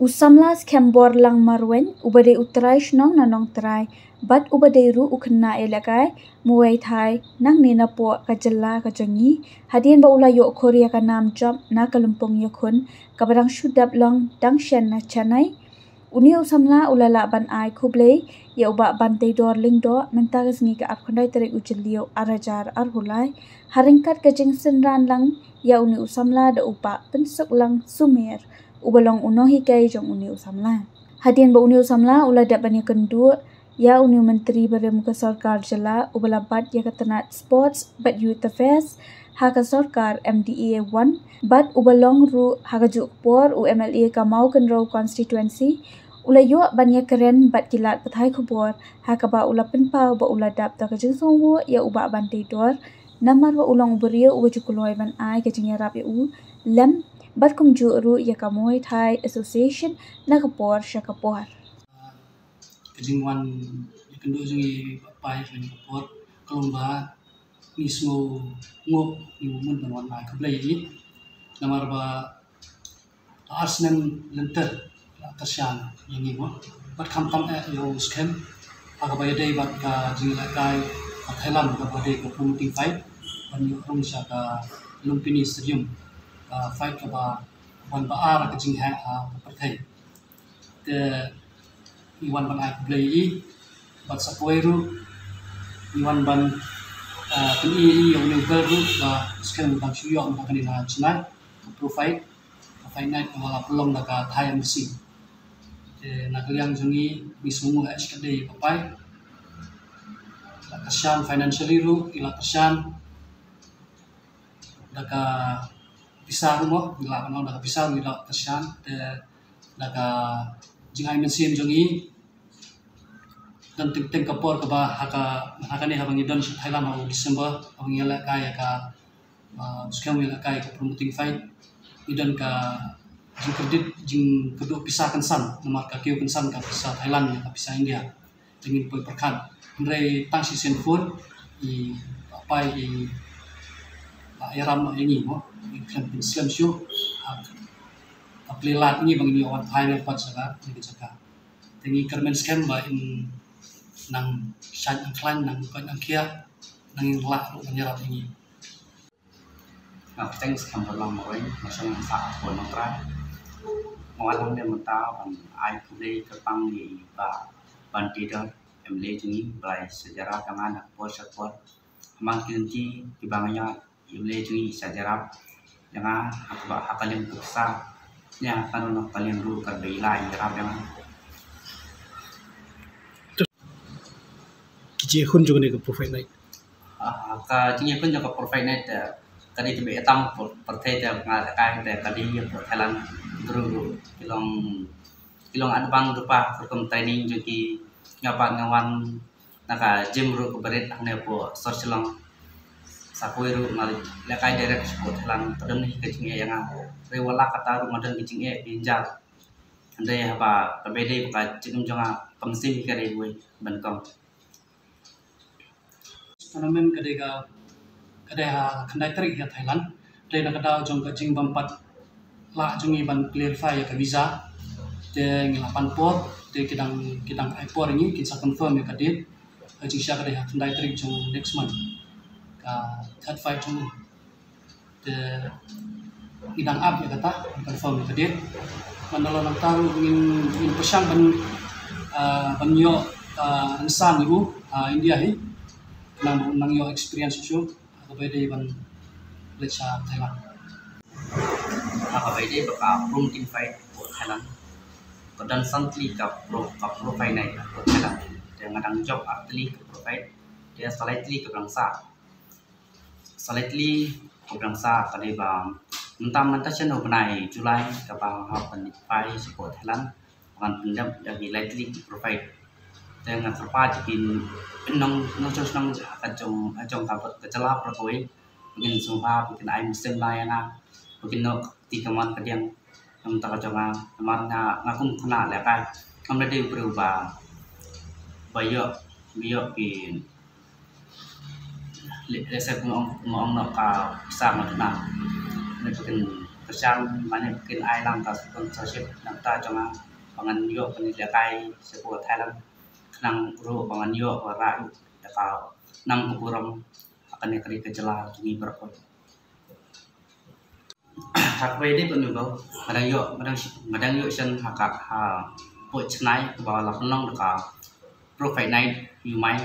Usamlas kembor lang marwen ubade utrai shnong nanong trai bat ubade ru ukna elekai muai thai nang nina po kajalla kajangi hadien ba ula yo korea ka nam job na kalumpong yakun kabarang shudap long dang shen na chanai uni usamla ulala ban ai khuble ya uba ban te dor ling do mentagas ngi ka apkhandai tere ujilio arajar arhulai haringkat kajing senran lang ya uni usamla da upa pensuk lang sumer ubalong unohi kai jong uni usamla hadien ba uni usamla ula da ban yakendu ya uni menteri bermuka sarkar jala ubala bat ya katanat sports but youth affairs haka sarkar MDA 1 bat ubalong ru haka jukpor UMLA kamau kenro constituency ula yo banyak keren bat kilat pathai khubor haka ba ula penpau ba ula dap ta kajing songwo ya uba ban dor namar ba ulang berio uba jukuloi ban ai kajing yarap ya u lem bat kumju ru ya kamoi thai association na kapor syakapor kajing wan kendo jungi pai fan kapor kalomba nismo ngop ni mun ban wan ai kablai ni namar ba Arsenal lenter kasyan yang ini bat kam yo scam aga ba dei bat ka jing la kai Thailand ka ba dei ko promoting fight ban yo rong sha ka Lumpini Stadium fight ka ba wan ba ara ka jing ha par thai te iwan ban ai play i bat sapoiru iwan ban pen i yo ne ru ba scam ban shu yo ba kan na chinai profile fight night wala pelong na ka Thai embassy nakaliang jungi mismo HKD papai lakasyan financially ru ila kasyan daga pisar mo ila ano daga pisar ila kasyan daga jingai mesin jungi dan ting kapor ka ba haka ni habang idon sa Thailand ho December habang ila kaya ka scam ila kaya ka promoting fight idon ka jing kredit jing kedua pisah kensan nomor kaki kensan ka pisah Thailand ka pisah India dengan poi perkan ndai tang si senfon I apa I yaram ini mo kan Islam syu aplelat ini bang ini orang Thailand pat saka ni saka tengi kermen scam ba in nang shan ang klan nang kon ang kia nang la ru menyerap ini thanks kambalang moy masang sa pon tra Mawalang dia mentau ai pulai kepang di ban tidak emle jungi belai sejarah kangan pos amang kinti di banganya emle jungi sejarah yang apa yang besar nya kan ono paling dulu kan belai rap yang kiji hun juga ni ke profile night ka jingi pun juga profile night tadi tiba etam pertai ngakai tadi Thailand guru kilong adbang rupa kurkum training juga ngapan ngawan naka gym ru keberit ne po sorsilong sakui ru ngali lekai direct sport Thailand pedem ni kecing yang rewala kata ru madan kecing pinjal ande apa pebede buka cikum jonga pemsi kare gue benkong tournament kadega kandai terik ya Thailand dari nak kadau jong kecing bampat la jungi ban clarify ya ke visa de ngelapan por de kidang airport ini kita confirm ya kadit jing sya kadai kandai terik jong next month ka third fight jong de kidang up ya kata confirm ya kadit mandalo nang taru ingin pesan ban yo insan ibu India hi nang yo experience su ako pwede ban lecha Thailand apa ini bakal promoting fight Thailand dan santli ka pro fight night Thailand dengan ang job atli pro fight dia slightly ke bangsa kali bang entam menta channel benai Julai ke bang hapan fight support Thailand dengan pendam dari lightly pro fight dengan serpa jikin nong terus nong ajong kapot kecelap perkoi mungkin sumpah mungkin ai musim layana mungkin nok tiga man kadiang yang tak jangan temannya ngakum kena lekai kami ada berubah bayok pin lesek ngong nak ka sa madna ne mungkin spesial banyak bikin island ta sponsorship nafta jangan pangan yo pendidikan sebuah Thailand kenang ru pangan yo rai dakau nam kuburam akan kali kejelah ini berapa hak ini pun juga madang yo sen hak ha po chnai ba la penong dakau profit night you might